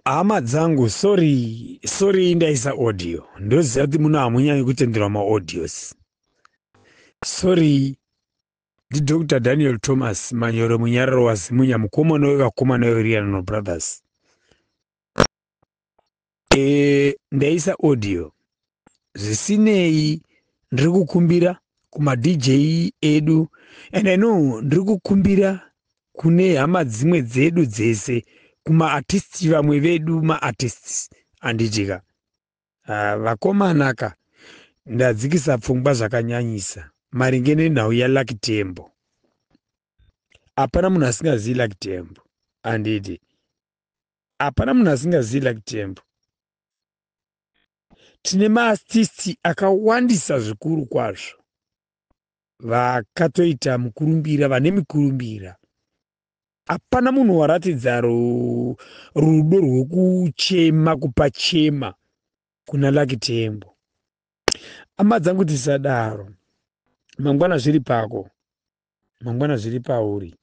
Hama dzangu, sorry ndaisa audio. Ndoziva kuti muno hamunyanyi kutenderwa maaudios. Sorry, Dr. Daniel Thomas Manyoro Munyararo wazimunya mukomana wevakoma weRiano Brothers. Ndaisa audio. Zvisinei ndiri kukumbira kuma DJ edu, and I know ndiri kukumbira kune hama dzimwe dzedu dzese, kuma artists vamwe vedu maartists anditika vakomanaka ndadzikisa pfungwa zvakanyanyisa maringe nenhau yaLucky Tembo. Hapana munhu asingazivi Lucky Tembo, anditi hapana munhu asingazivi Lucky Tembo. Tine maartists akawandisa zvikuru kwazvo vakatoita mukurumbira, vane mikurumbira. Hapana munhu waratidza rudo rwekuchema, kupachema kuna Lucky Tembo. Hama dzangu, tisadaro. Mangwana zviri pako, mangwana zviri pauri.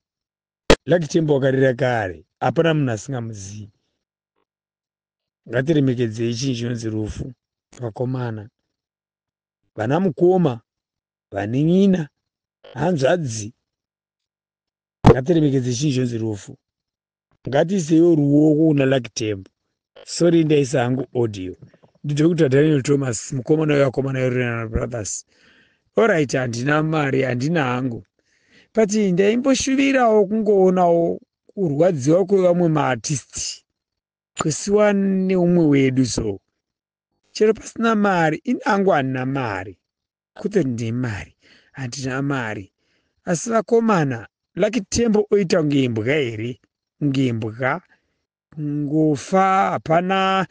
Lucky Tembo wakarira kare, hapana munhu asingamuzivi. Ngatiremekedzei chinhu chinonzi rufu. Vakomana, vana mukoma, vane nyina, hanzvadzi, ngatiremekedze chinhu chinonzi rufu. Ngatiisewo ruoko kuna Lucky Tembo. Sorry ndaisa hangu audio. Dr. Daniel Thomas mukomana wevakomana weRiano Brothers. Alright, handina mari, handina hangu, but ndaimboshuvirawo kungoonawo kurwadziwa kwevamwe maartisti kusiwa neumwe wedu. So chero pasina mari, ini hangu handina mari, kutoti ndine mari, handina mari. Asi vakomana, Lucky Tembo oita kunge imbwa here, kunge imbwa ngofa. Hapana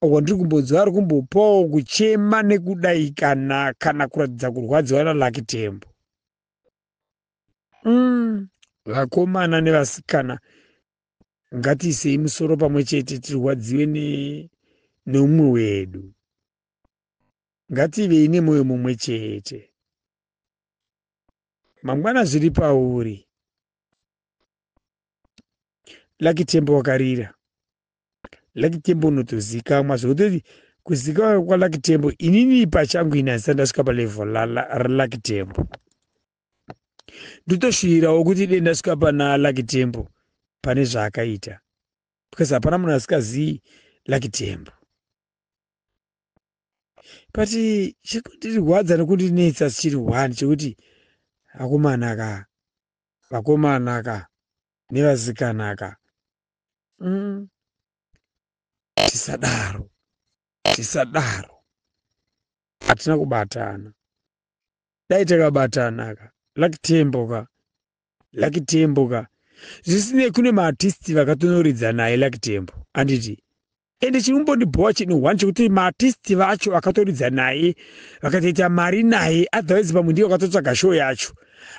wandiri kumbodziwa ari kumbopawo kuchema nekudai kana kuratidza kurwadziwa naLucky Tembo. Vakomana nevasikana, ngatiisei musoro pamwe chete, tirwadziwe neumwe wedu. Ngativei nemwoyo mumwe chete. Mangwana zviri pauri. Lucky Tembo wakarira. Lucky Tembo unotozikamwa zvekutoti kuzikamwa kwaLucky Tembo, inini pachangu ina handisati ndasvika palevel raLucky Tembo. Ndotoshuvirawo kuti dei ndasvika pana Lucky Tembo pane zvaakaita, because hapana munhu asingazivi Lucky Tembo. But chirikundirwadza nekundinetsa chiri one chekuti vakomanaka, vakomanaka nevasikanaka, tisadaro, tisadaro. Hatina kubatana. Dai takabatanaka, Lucky Tembo ka zvisinei, kune maartisti vakatonoridza naye Lucky Tembo, anditi. Ende chinombondibhowa chinhu one chekuti maartisti vacho vakatoridza naye, vakatoita mari naye, otherwise pamwe ndiyo vakatotsvaga show yacho,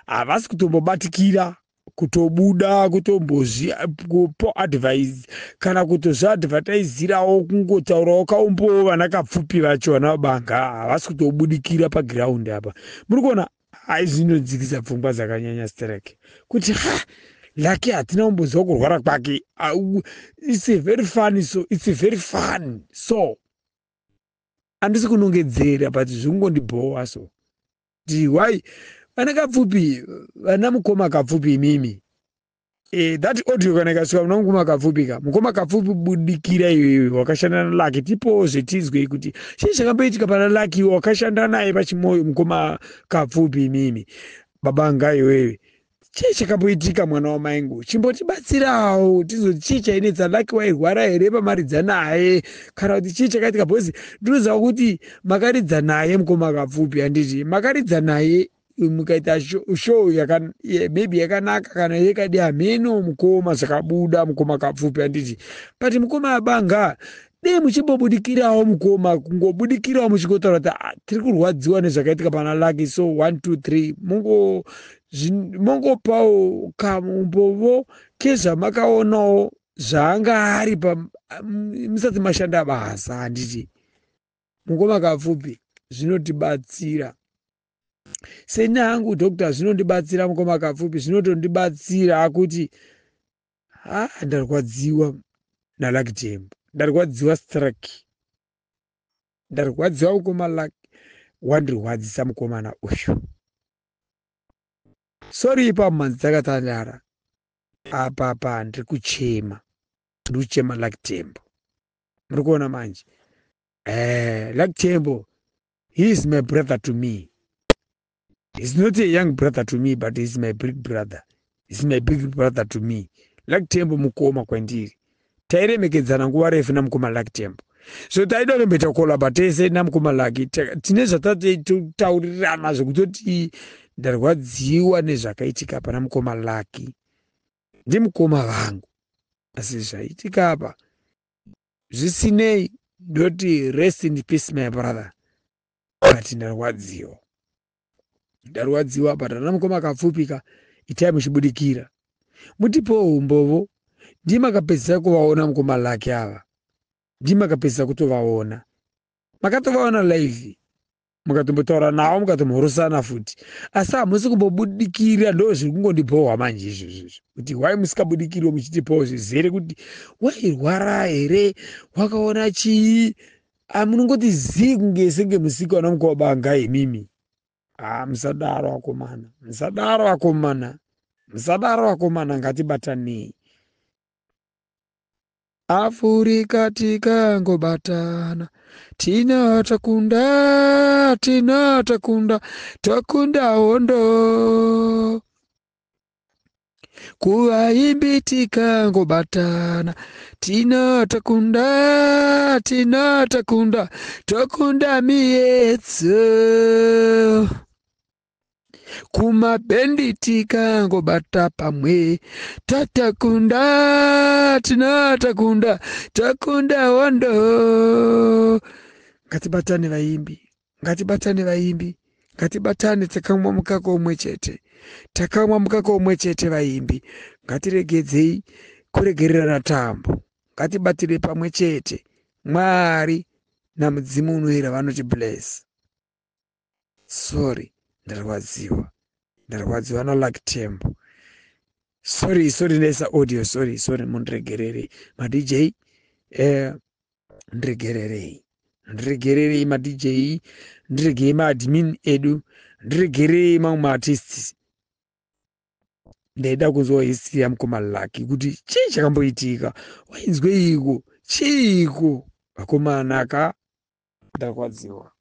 havasi kutombobatikira kutobuda kutombokupo advice kana kutozviadvertisirawo, kungotaurawo kaumbowo vana kapfupi vacho, vana vabanga, havasi kutobudikira paground apa. Muri kuona, zvinodzikisa pfungwa dzakanyanya stereke kuti Lucky hatina kumboziva kurwara kwake. It's a very funny, so it's a very fun. So handisi kunongedzera, but zvingondibhowa. So why vana kapfupi, vana mukoma kapfupi mimi, that audio kana ikasvika muna mukoma kapfupi ka, mukoma kapfupi budikira iwewe wakashanda naLucky, tipowo zvetizwe kuti chii chakamboitika pana Lucky wakashanda naye pachimoyo, mukoma kapfupi mimi, babanga iwewe. Chii chakamboitika mwana wamaingu, chimbotibatsirawo tizoti chii chainetsa Lucky, wairwara here pamaridza naye, kana kuti chii chakaitika, bhozi ndinoziva kuti makaridza naye mukoma kapfupi, handiti makaridza naye mukaita show maybe yakanaka kana yakadi hameno mukoma zvakabuda mukoma kapfupi, handiti. But mukoma abanga dei muchimbobudikirawo, mukoma kungobudikirawo muchingotaura kuti tiri kurwadziwa nezvakaitika pana Lucky, so 1 2 3 mongopawo kamumbovo kezvamakaonawo zvaanga ari musati mashanda basa, handiti. Mukoma kapfupi zvinotibatsira. Seni hangu Dr. zvinondibatsira, mukoma kapfupi zvinotondibatsira kuti ndarwadziwa, na Lucky Tembo. Ndarwadziwa strike. Ndarwadziwa mukoma Lucky. Wandirwadzisa mukomana uyu. Sorry ipa manzi dzakatandara. Apa ndiri kuchema. Ndiri kuchema Lucky Tembo. Muri kuona manje. Lucky Tembo, he is my brother to me. He's not a young brother to me, but he's my big brother. He's my big brother to me. Lucky Tembo mukoma kwandiri. Tairemekedzana nguva refu namukoma Lucky Tembo. So taida rembeta kola batese namukoma Lucky. Tine zvataurirana zvekutoti ndarwadziwa nezvakaitika apa namukoma Lucky. Ndimukoma vangu. Asi zvaitika apa zvisinei ndoti rest in peace my brother. But ndarwadziwa. Ndarwadziwa apa namukoma akapfupika itai muchibudikira. Mutipo umbovo. Ndima kapesa kuvaona mukoma Lucky ava. Ndima kapesa kutovaona. Makatovaona live. Mukatombotaura nawo mukatomhorosana futi. Asi hamusi kumbobudikira ndo zviri kungondipohwa manje izvozvo. Kuti why musikabudikiri muchitipohwa zvizere kuti wairwara here, wakaona chii. Munongoti zii kunge senge musikana mukobanga imimi. Musadaro akomana. Musadaro akomana. Musadaro akomana ngatibatanei. Afrika tikangobatana, tina takunda, takunda hondo. Kuvaimbi tikangobatana, tina takunda, takunda mietso. Kumabendi tikangobata pamwe, tatakunda, tina takunda hondo. Ngatibatane vaimbi, ngatibatane takamwa mukaka umwe chete vaimbi. Ngatiregedzei kuregerera tambo, ngatibatire pamwe chete. Mwari namudzimu unoira vanoti bless. Sorry. Ndarwadziwa na Lucky Tembo. Sorry nesa audio, sorry mundiregerere. Ma DJ ndiregererei ma DJ, ndiregerei ma admin edu, ndiregerei ma artists. Ndaida kuzwa history ya mukoma Lucky kuti chii chakamboitika, wainzwe iko chiiko akomana ka. Ndarwadziwa.